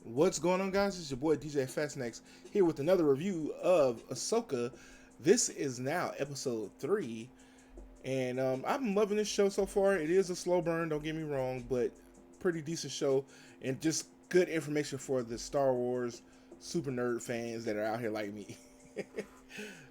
What's going on, guys? It's your boy DJ Fastnex here with another review of Ahsoka. This is now episode 3, and I'm loving this show so far. It is a slow burn, don't get me wrong, but pretty decent show and just good information for the Star Wars super nerd fans that are out here like me.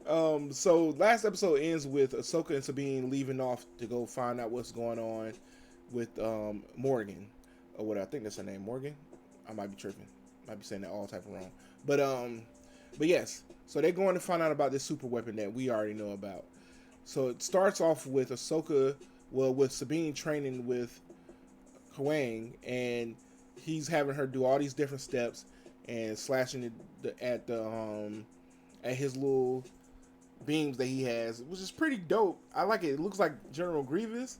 So last episode ends with Ahsoka and Sabine leaving off to go find out what's going on with Morgan, or what I think that's her name, Morgan. I might be tripping. Might be saying that all type of wrong. But yes. So they're going to find out about this super weapon that we already know about. So it starts off with Ahsoka, with Sabine training with Huang, and he's having her do all these different steps and slashing at his little beams that he has, which is pretty dope. I like it. It looks like General Grievous,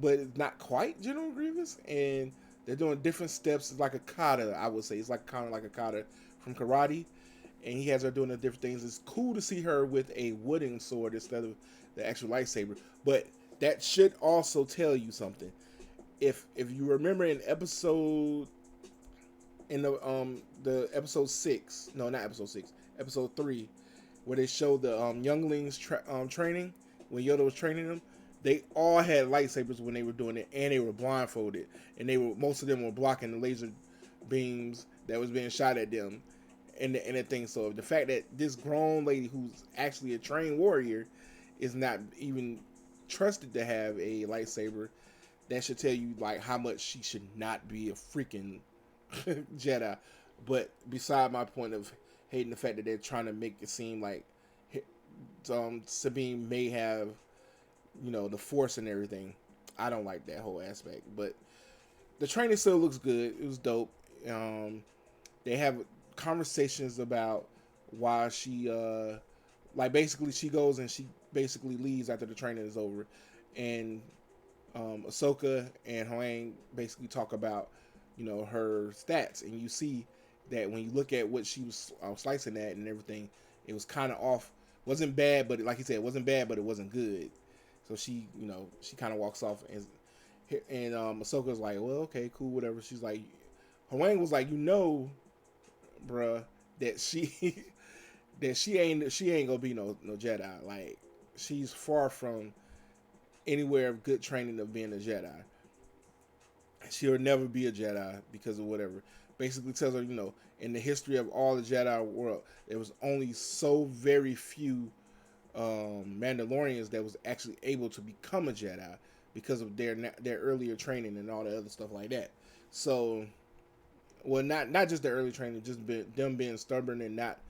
but it's not quite General Grievous, and they're doing different steps. It's like a kata, I would say. It's like kind of like a kata from karate, and he has her doing the different things. It's cool to see her with a wooden sword instead of the actual lightsaber. But that should also tell you something. If you remember in the episode 6, no, not episode 6, episode 3, where they showed the younglings training when Yoda was training them. They all had lightsabers when they were doing it, and they were blindfolded, and most of them were blocking the laser beams that was being shot at them, and the thing. So the fact that this grown lady who's actually a trained warrior is not even trusted to have a lightsaber, that should tell you like how much she should not be a freaking Jedi. But beside my point of hating the fact that they're trying to make it seem like Sabine may have, the Force and everything. I don't like that whole aspect, but the training still looks good. It was dope. They have conversations about why she, basically she goes and she basically leaves after the training is over, and Ahsoka and Huang basically talk about, her stats, and you see that when you look at what she was slicing at and everything, it was kind of off. Wasn't bad, but like you said, it wasn't bad, but it wasn't good. So she, she kind of walks off, and Ahsoka's like, well, okay, cool, whatever. She's like, Huang was like, bruh, that she that she ain't gonna be no Jedi. Like, she's far from anywhere of good training of being a Jedi. She'll never be a Jedi because of whatever. Basically tells her, in the history of all the Jedi world, there was only so very few Mandalorians that was actually able to become a Jedi because of their earlier training and all the other stuff like that. So, well, not just their early training, just them being stubborn and not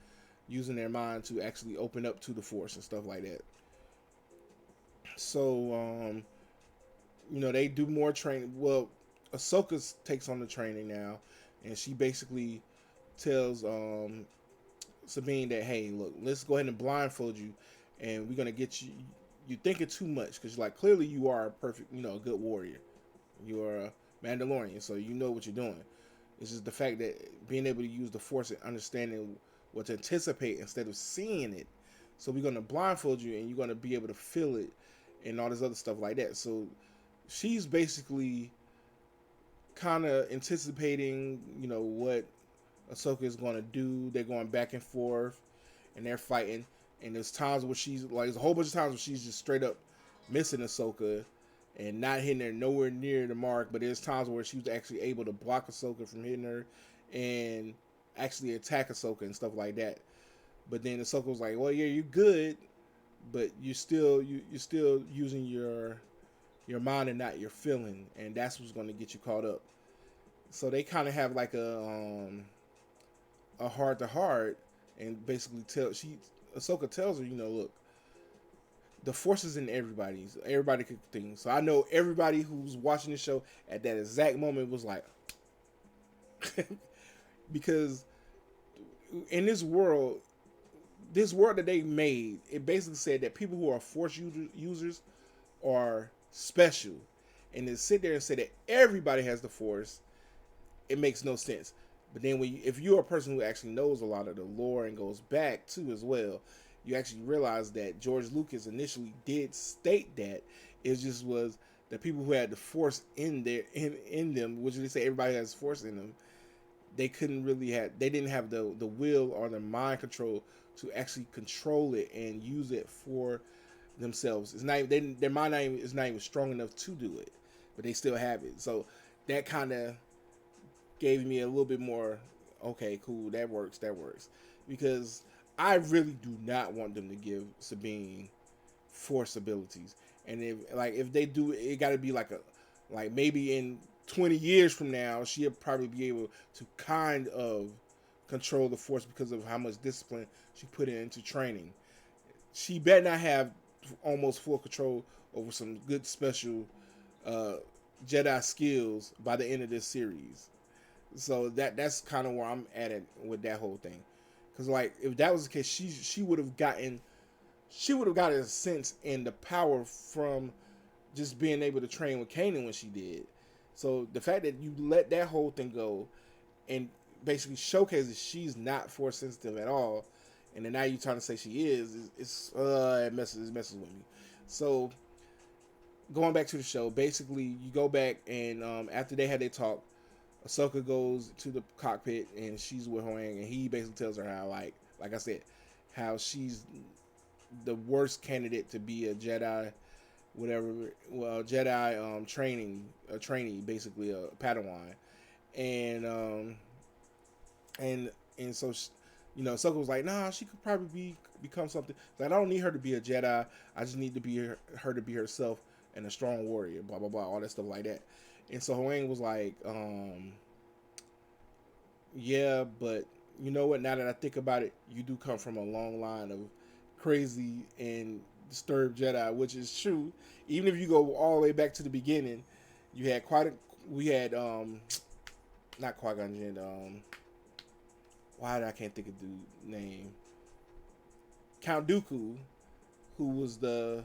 using their mind to actually open up to the Force and stuff like that. So, they do more training. Well, Ahsoka takes on the training now, and she basically tells Sabine that, hey, look, let's go ahead and blindfold you, and we're gonna get you. You thinking too much because, like, clearly you are a perfect, a good warrior. You are a Mandalorian, so you know what you're doing. It's just the fact that being able to use the Force and understanding what to anticipate instead of seeing it. So we're gonna blindfold you, and you're gonna be able to feel it, and all this other stuff like that. So she's basically kind of anticipating, what Ahsoka is going to do. They're going back and forth, and they're fighting. And there's times where there's a whole bunch of times where she's just straight up missing Ahsoka and not hitting her nowhere near the mark. But there's times where she was actually able to block Ahsoka from hitting her and actually attack Ahsoka and stuff like that. But then Ahsoka was like, well, yeah, you're good, but you're still using your mind and not your feeling, and that's what's going to get you caught up. So they kind of have like a heart to heart, and basically Ahsoka tells her, look, the Force is in everybody could think. So I know everybody who's watching the show at that exact moment was like, Because in this world that they made, it basically said that people who are users are special, and to sit there and say that everybody has the force, it makes no sense. But then if you're a person who actually knows a lot of the lore and goes back too as well, you actually realize that George Lucas initially did state that it just was the people who had the force in them, which they say everybody has force in them. They didn't have the will or the mind control to actually control it and use it for themselves. It's not their mind is not even strong enough to do it, but they still have it. So that kind of gave me a little bit more, okay, cool, that works, because I really do not want them to give Sabine force abilities. And if they do, it got to be like maybe in 20 years from now, she'll probably be able to kind of control the force because of how much discipline she put into training. She better not have almost full control over some good special uh, Jedi skills by the end of this series. So that's kind of where I'm at it with that whole thing. Because like if that was the case, she would have gotten a sense and the power from just being able to train with Kanan when she did. So the fact that you let that whole thing go and basically showcases she's not force sensitive at all, and then now you're trying to say she is, it messes with me. So going back to the show, basically you go back and after they had their talk, Ahsoka goes to the cockpit and she's with Hoang, and he basically tells her how like I said, how she's the worst candidate to be a Jedi, whatever, well, Jedi a trainee, basically a Padawan, and and so Ahsoka was like, nah, she could probably become something. Like I don't need her to be a Jedi. I just need to be her to be herself and a strong warrior. Blah blah blah, all that stuff like that. And so Hoang was like, yeah, but you know what? Now that I think about it, you do come from a long line of crazy and disturbed Jedi, which is true. Even if you go all the way back to the beginning, you had we had not Qui Gon Jinn. Why I can't think of the name? Count Dooku, who was the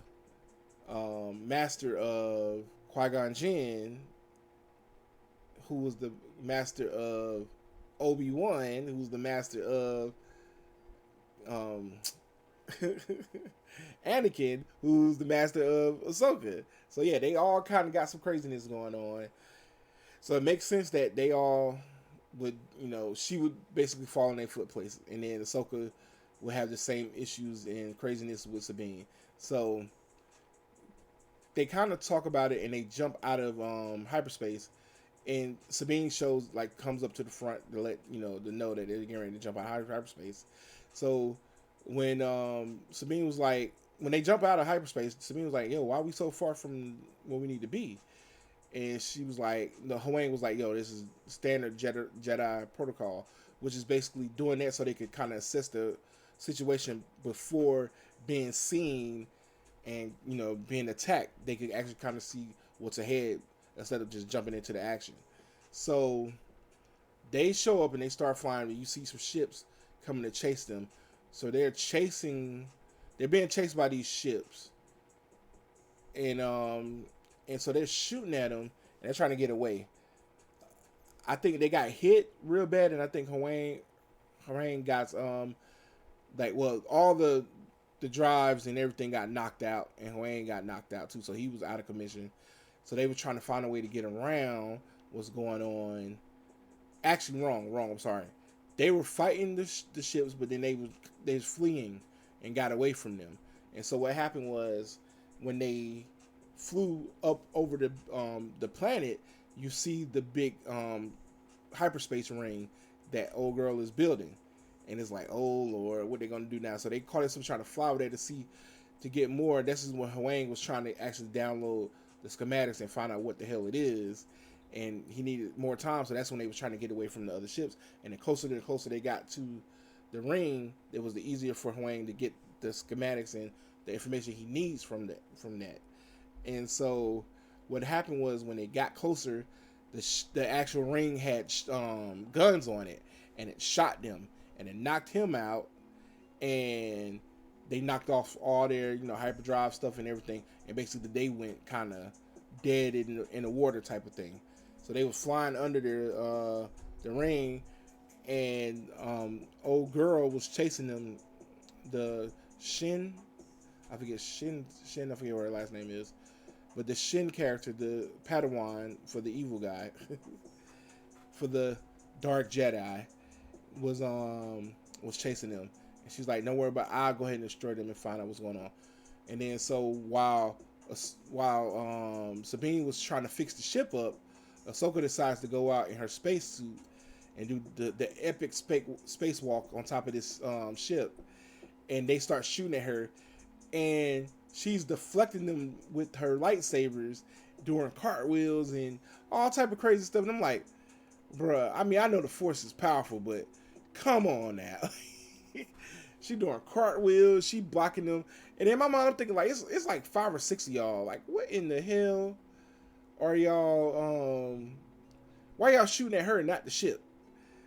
master of Qui Gon Jinn, who was the master of Obi-Wan, who was the master of um, Anakin, who's the master of Ahsoka. So yeah, they all kind of got some craziness going on. So it makes sense that they all would, she would basically fall in their footplace, and then Ahsoka would have the same issues and craziness with Sabine. So they kind of talk about it, and they jump out of hyperspace, and Sabine comes up to the front to let to know that they're getting ready to jump out of hyperspace. So when Sabine was like, when they jump out of hyperspace, Sabine was like, "Yo, why are we so far from where we need to be?" And she was like, the Huang was like, "Yo, this is standard Jedi protocol," which is basically doing that so they could kind of assess the situation before being seen and being attacked. They could actually kind of see what's ahead instead of just jumping into the action. So they show up and they start flying, and you see some ships coming to chase them. So they're being chased by these ships, and so they're shooting at them and they're trying to get away. I think they got hit real bad, and I think Haran got all the drives and everything got knocked out, and Haran got knocked out too, so he was out of commission. So they were trying to find a way to get around what's going on. Actually, wrong. I'm sorry. They were fighting the ships, but then they was fleeing and got away from them. And so what happened was when they flew up over the planet, you see the big hyperspace ring that old girl is building, and it's like, oh Lord, what they gonna do now? So they call themselves trying to fly over there to get more. This is when Huang was trying to actually download the schematics and find out what the hell it is, and he needed more time. So that's when they was trying to get away from the other ships. And the closer they got to the ring, it was the easier for Huang to get the schematics and the information he needs from that. And so what happened was when they got closer, the actual ring had guns on it, and it shot them, and it knocked him out, and they knocked off all their hyperdrive stuff and everything, and basically they went kind of dead in the water type of thing. So they were flying under the ring, and old girl was chasing them. The Shin, I forget I forget what her last name is, but the Shin character, the Padawan for the evil guy, for the Dark Jedi, was chasing them, and she's like, "Don't worry about it. I'll go ahead and destroy them and find out what's going on." And then so while Sabine was trying to fix the ship up, Ahsoka decides to go out in her spacesuit and do the epic spacewalk on top of this ship, and they start shooting at her, and she's deflecting them with her lightsabers, doing cartwheels and all type of crazy stuff. And I'm like, bruh, I mean, I know the Force is powerful, but come on now. She doing cartwheels, she blocking them. And in my mind, I'm thinking, like, it's like 5 or 6 of y'all. Like, what in the hell are y'all, why y'all shooting at her and not the ship?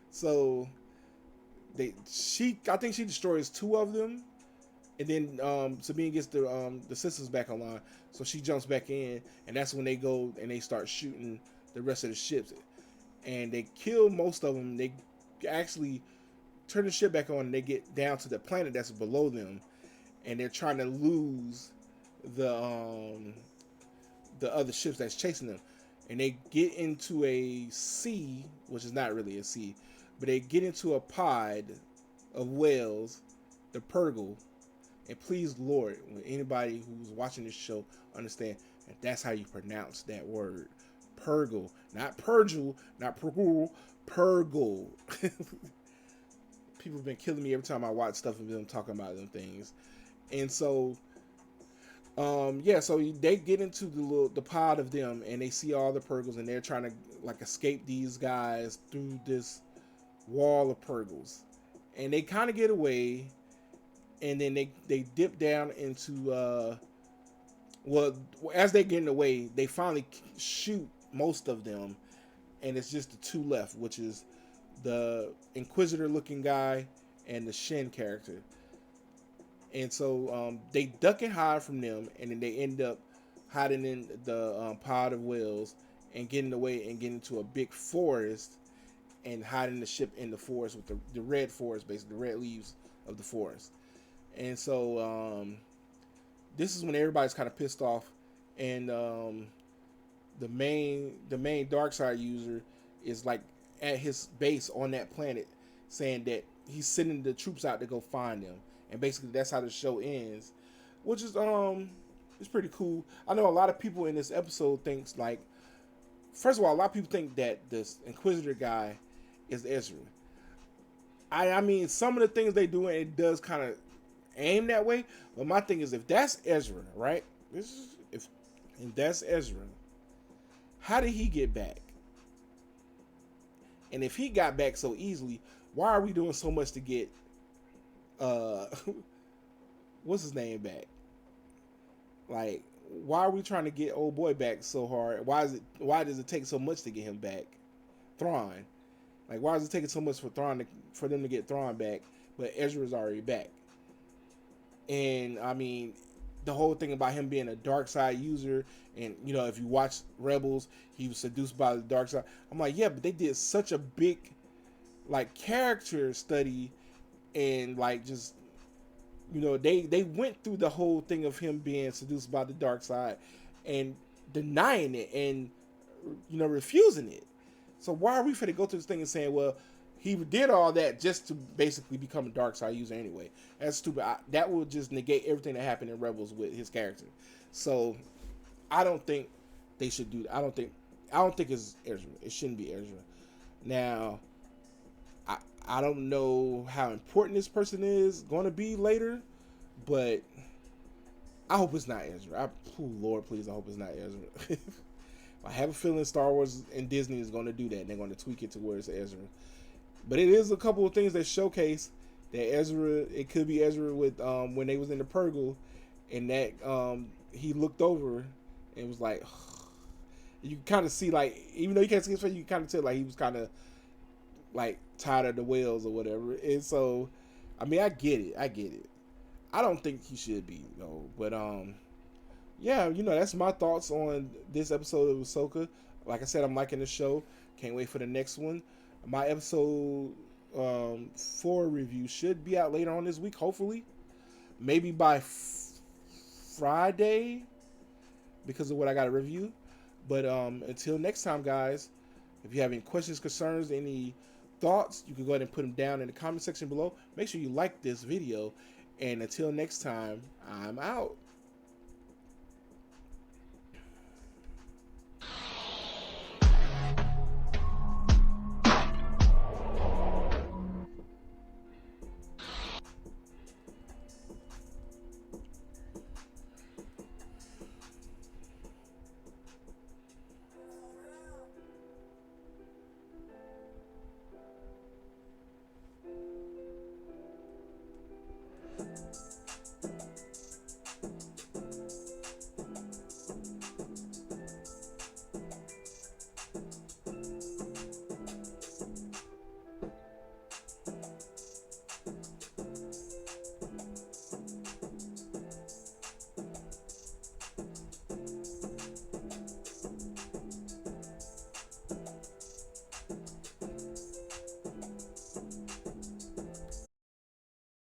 So, I think she destroys 2 of them. And then Sabine gets the sisters back online. So she jumps back in, and that's when they go and they start shooting the rest of the ships. And they kill most of them. They actually turn the ship back on, and they get down to the planet that's below them, and they're trying to lose the other ships that's chasing them. And they get into a sea, which is not really a sea, but they get into a pod of whales, the Purgle. And please, Lord, when anybody who's watching this show understand that that's how you pronounce that word. Purgle. Not Purgle, not Purgle, Purgle. People have been killing me every time I watch stuff of them talking about them things. And so, so they get into the pod of them, and they see all the Purgles, and they're trying to like escape these guys through this wall of Purgles. And they kind of get away, and then they dip down into as they're getting away, they finally shoot most of them, and it's just the 2 left, which is the Inquisitor looking guy and the Shin character. And so they duck and hide from them, and then they end up hiding in the pod of whales and getting away and getting into a big forest and hiding the ship in the forest with the red forest, basically the red leaves of the forest. And so this is when everybody's kind of pissed off, and the main dark side user is like at his base on that planet, saying that he's sending the troops out to go find them, and basically that's how the show ends, which is it's pretty cool. I know a lot of people in this episode thinks, like, first of all, a lot of people think that this Inquisitor guy is Ezra. I mean, some of the things they do, it does kind of aim that way, but my thing is, if that's Ezra, right? If that's Ezra, how did he get back? And if he got back so easily, why are we doing so much to get what's his name back? Like, why are we trying to get old boy back so hard? Why does it take so much to get him back? Thrawn. Like, why is it taking so much for them to get Thrawn back, but Ezra's already back? And I mean, the whole thing about him being a dark side user, and if you watch Rebels, he was seduced by the dark side. I'm like, yeah, but they did such a big like character study, and like just they went through the whole thing of him being seduced by the dark side and denying it and refusing it. So why are we finna go through this thing and saying, well, he did all that just to basically become a dark side user anyway? That's stupid. That will just negate everything that happened in Rebels with his character. So I don't think they should do that. I don't think it's Ezra. It shouldn't be Ezra. Now, I don't know how important this person is going to be later, but I hope it's not Ezra. Lord, please, I hope it's not Ezra. I have a feeling Star Wars and Disney is going to do that, and they're going to tweak it to where it's Ezra. But it is a couple of things that showcase that Ezra, it could be Ezra with when they was in the Purgle, and that he looked over and was like, You kind of see like, even though you can't see his face, you kind of tell like he was kind of like tired of the whales or whatever. And so, I mean, I get it. I get it. I don't think he should be, but yeah, that's my thoughts on this episode of Ahsoka. Like I said, I'm liking the show. Can't wait for the next one. My episode 4 review should be out later on this week, hopefully. Maybe by Friday, because of what I got to review. But until next time, guys, if you have any questions, concerns, any thoughts, you can go ahead and put them down in the comment section below. Make sure you like this video. And until next time, I'm out.